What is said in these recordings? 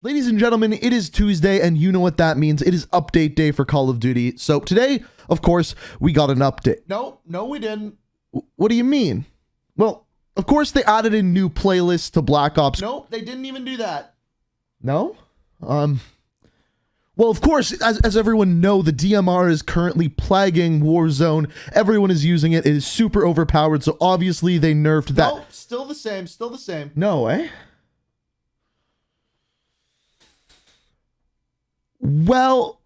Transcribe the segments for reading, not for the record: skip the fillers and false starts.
Ladies and gentlemen, it is Tuesday, and you know what that means. It is update day for Call of Duty. So today, of course, we got an update. No, we didn't. What do you mean? Well, of course, they added a new playlist to Black Ops. No, they didn't even do that. No? Well, of course, as everyone know, the DMR is currently plaguing Warzone. Everyone is using it. It is super overpowered, so obviously they nerfed that. No, still the same. No, eh? Well,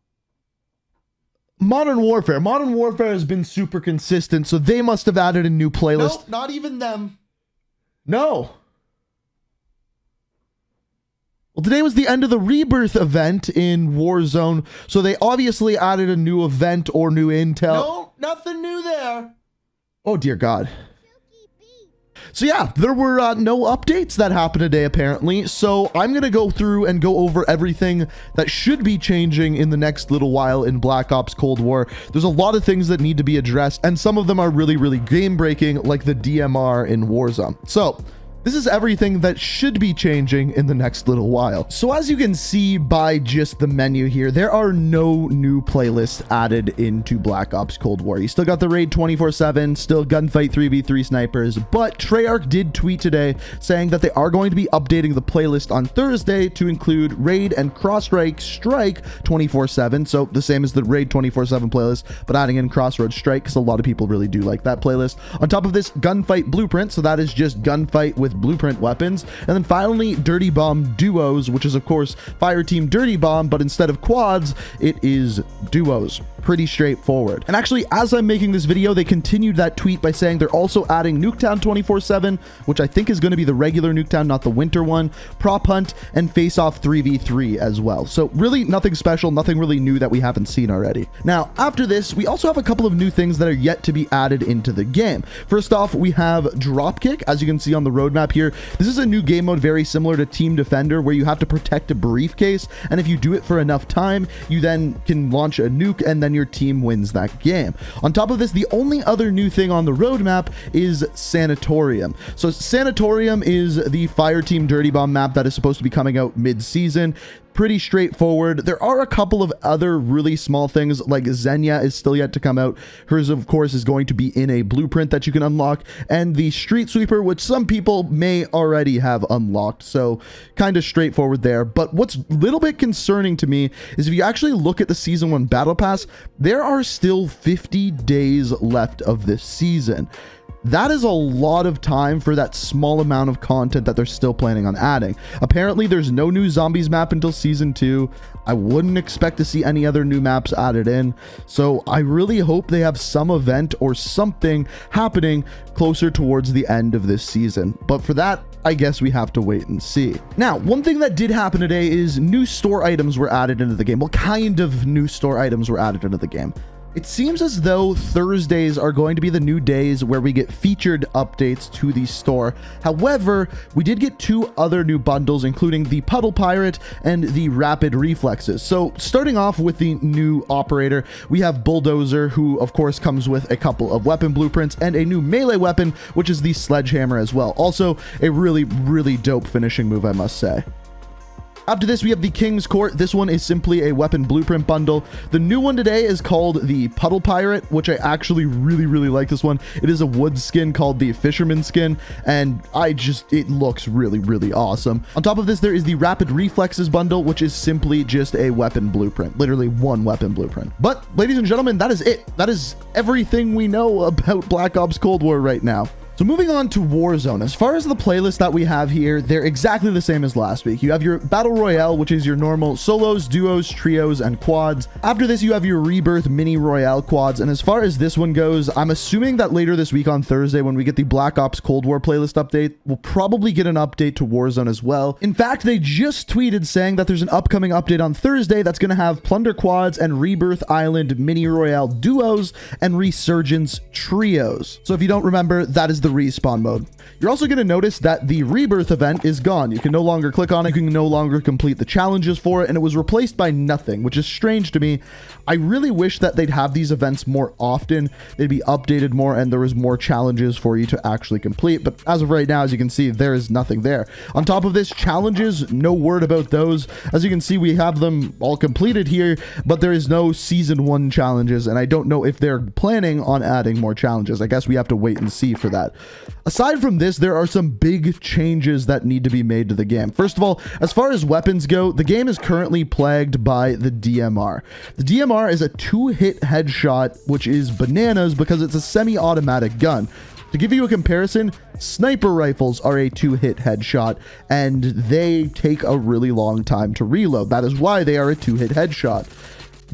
Modern Warfare has been super consistent, so they must have added a new playlist. Nope, not even them. No. Well, today was the end of the Rebirth event in Warzone, so they obviously added a new event or new intel. No, nothing new there. Oh, dear God. So yeah, there were no updates that happened today, apparently. So I'm going to go through and go over everything that should be changing in the next little while in Black Ops Cold War. There's a lot of things that need to be addressed, and some of them are really, really game-breaking, like the DMR in Warzone. So this is everything that should be changing in the next little while. So as you can see by just the menu here, there are no new playlists added into Black Ops Cold War. You still got the Raid 24/7, still Gunfight 3v3 snipers, but Treyarch did tweet today saying that they are going to be updating the playlist on Thursday to include Raid and Crossroad Strike 24/7. So the same as the Raid 24/7 playlist, but adding in Crossroad Strike because a lot of people really do like that playlist. On top of this, Gunfight Blueprint, so that is just gunfight with Blueprint weapons. And then finally, Dirty Bomb Duos, which is of course Fireteam Dirty Bomb, but instead of quads, it is duos. Pretty straightforward. And actually, as I'm making this video, they continued that tweet by saying they're also adding Nuketown 24/7, which I think is going to be the regular Nuketown, not the winter one, Prop Hunt, and Face Off 3v3 as well. So really nothing special, nothing really new that we haven't seen already. Now, after this, we also have a couple of new things that are yet to be added into the game. First off, we have Dropkick, as you can see on the roadmap here. This is a new game mode very similar to Team Defender, where you have to protect a briefcase, and if you do it for enough time, you then can launch a nuke, and then your team wins that game. On top of this, the only other new thing on the roadmap is Sanatorium. So Sanatorium is the Fireteam Dirty Bomb map that is supposed to be coming out mid-season. Pretty straightforward. There are a couple of other really small things, like Xenia is still yet to come out. Hers, of course, is going to be in a blueprint that you can unlock, and the Street Sweeper, which some people may already have unlocked, so kind of straightforward there. But what's a little bit concerning to me is if you actually look at the Season 1 Battle Pass, there are still 50 days left of this season. That is a lot of time for that small amount of content that they're still planning on adding. Apparently, there's no new zombies map until Season 2. I wouldn't expect to see any other new maps added in. So I really hope they have some event or something happening closer towards the end of this season. But for that, I guess we have to wait and see. Now, one thing that did happen today is new store items were added into the game. What kind of new store items were added into the game? It seems as though Thursdays are going to be the new days where we get featured updates to the store. However, we did get two other new bundles, including the Puddle Pirate and the Rapid Reflexes. So starting off with the new operator, we have Bulldozer, who of course comes with a couple of weapon blueprints and a new melee weapon, which is the Sledgehammer as well. Also a really, really dope finishing move, I must say. After this, we have the King's Court. This one is simply a weapon blueprint bundle. The new one today is called the Puddle Pirate, which I actually really, really like this one. It is a wood skin called the Fisherman skin, and it looks really, really awesome. On top of this, there is the Rapid Reflexes bundle, which is simply just a weapon blueprint, literally one weapon blueprint. But ladies and gentlemen, that is it. That is everything we know about Black Ops Cold War right now. So moving on to Warzone, as far as the playlist that we have here, they're exactly the same as last week. You have your Battle Royale, which is your normal solos, duos, trios, and quads. After this, you have your Rebirth Mini Royale quads. And as far as this one goes, I'm assuming that later this week on Thursday, when we get the Black Ops Cold War playlist update, we'll probably get an update to Warzone as well. In fact, they just tweeted saying that there's an upcoming update on Thursday that's going to have Plunder quads and Rebirth Island Mini Royale duos and Resurgence trios. So if you don't remember, that is the respawn mode. You're also going to notice that the rebirth event is gone. You can no longer click on it, you can no longer complete the challenges for it, and it was replaced by nothing, which is strange to me. I really wish that they'd have these events more often, they'd be updated more, and there was more challenges for you to actually complete. But as of right now, as you can see, there is nothing there. On top of this, challenges, no word about those. As you can see, we have them all completed here, but there is no season 1 challenges, and I don't know if they're planning on adding more challenges. I guess we have to wait and see for that. Aside from this, there are some big changes that need to be made to the game. First of all, as far as weapons go, the game is currently plagued by the DMR. The DMR is a 2-hit headshot, which is bananas because it's a semi-automatic gun. To give you a comparison, sniper rifles are a 2-hit headshot, and they take a really long time to reload. That is why they are a 2-hit headshot.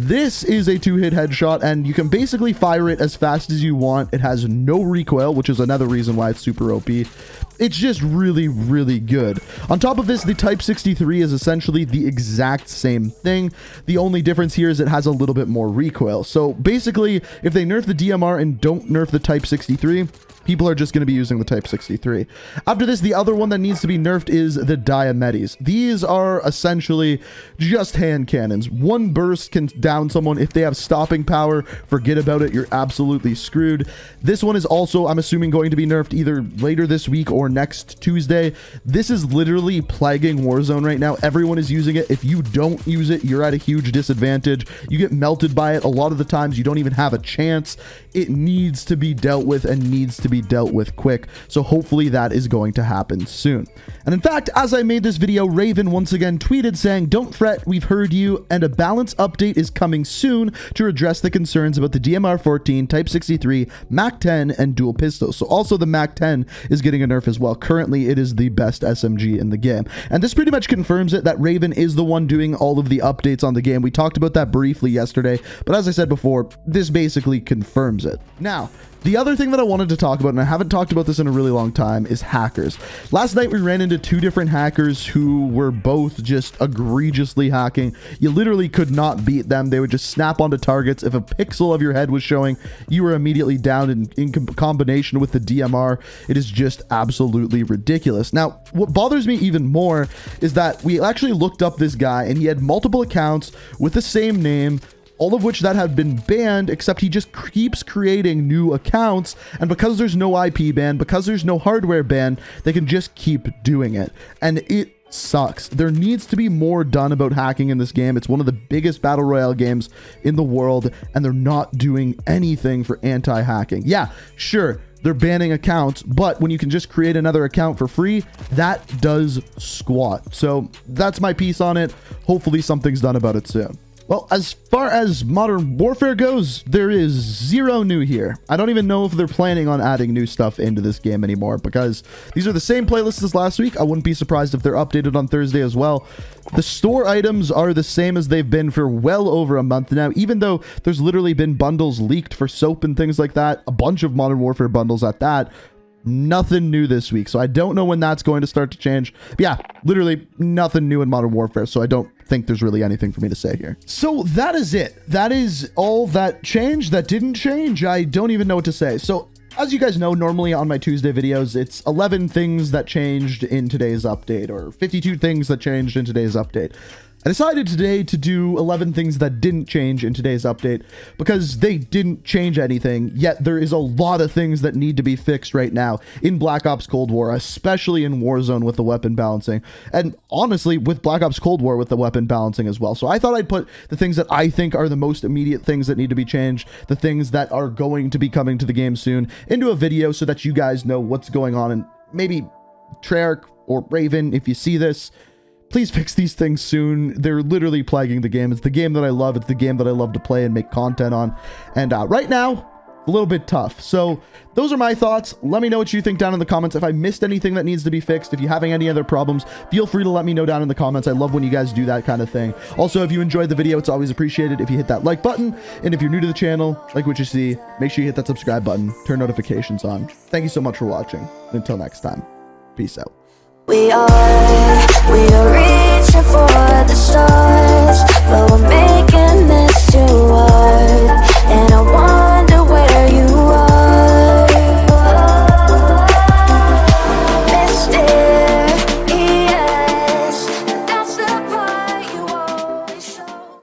This is a 2-hit headshot, and you can basically fire it as fast as you want. It has no recoil, which is another reason why it's super OP. It's just really, really good. On top of this, the Type 63 is essentially the exact same thing. The only difference here is it has a little bit more recoil. So basically, if they nerf the DMR and don't nerf the Type 63, people are just going to be using the Type 63. After this, the other one that needs to be nerfed is the Diomedes. These are essentially just hand cannons. One burst can down someone. If they have stopping power, forget about it. You're absolutely screwed. This one is also, I'm assuming, going to be nerfed either later this week or next Tuesday. This is literally plaguing Warzone right now. Everyone is using it. If you don't use it, you're at a huge disadvantage. You get melted by it. A lot of the times you don't even have a chance. It needs to be dealt with and needs to be dealt with quick. So hopefully that is going to happen soon. And in fact, as I made this video, Raven once again tweeted saying, "Don't fret, we've heard you, and a balance update is coming soon to address the concerns about the DMR-14, Type 63, MAC-10, and dual pistols." So also the MAC-10 is getting a nerf as well. Currently, it is the best SMG in the game. And this pretty much confirms it that Raven is the one doing all of the updates on the game. We talked about that briefly yesterday, but as I said before, this basically confirms it. Now, the other thing that I wanted to talk about, and I haven't talked about this in a really long time, is hackers. Last night we ran into 2 different hackers who were both just egregiously hacking. You literally could not beat them. They would just snap onto targets. If a pixel of your head was showing, you were immediately down in combination with the DMR. It is just absolutely ridiculous. Now, what bothers me even more is that we actually looked up this guy, and he had multiple accounts with the same name, all of which that have been banned, except he just keeps creating new accounts. And because there's no IP ban, because there's no hardware ban, they can just keep doing it. And it sucks. There needs to be more done about hacking in this game. It's one of the biggest battle royale games in the world, and they're not doing anything for anti-hacking. Yeah, sure, they're banning accounts, but when you can just create another account for free, that does squat. So that's my piece on it. Hopefully something's done about it soon. Well, as far as Modern Warfare goes, there is zero new here. I don't even know if they're planning on adding new stuff into this game anymore, because these are the same playlists as last week. I wouldn't be surprised if they're updated on Thursday as well. The store items are the same as they've been for well over a month now, even though there's literally been bundles leaked for soap and things like that. A bunch of Modern Warfare bundles at that. Nothing new this week, so I don't know when that's going to start to change. But yeah, literally nothing new in Modern Warfare, so I don't think there's really anything for me to say here. So that is it. That is all that changed, that didn't change. I don't even know what to say. So as you guys know, normally on my Tuesday videos, it's 11 things that changed in today's update, or 52 things that changed in today's update. I decided today to do 11 things that didn't change in today's update because they didn't change anything, yet there is a lot of things that need to be fixed right now in Black Ops Cold War, especially in Warzone with the weapon balancing, and honestly with Black Ops Cold War with the weapon balancing as well. So I thought I'd put the things that I think are the most immediate things that need to be changed, the things that are going to be coming to the game soon, into a video so that you guys know what's going on. And maybe Treyarch or Raven, if you see this, please fix these things soon. They're literally plaguing the game. It's the game that I love. It's the game that I love to play and make content on. And right now, a little bit tough. So those are my thoughts. Let me know what you think down in the comments. If I missed anything that needs to be fixed, if you're having any other problems, feel free to let me know down in the comments. I love when you guys do that kind of thing. Also, if you enjoyed the video, it's always appreciated if you hit that like button. And if you're new to the channel, like what you see, make sure you hit that subscribe button, turn notifications on. Thank you so much for watching. Until next time, peace out. We are reaching for the stars, but we're making this too hard. And I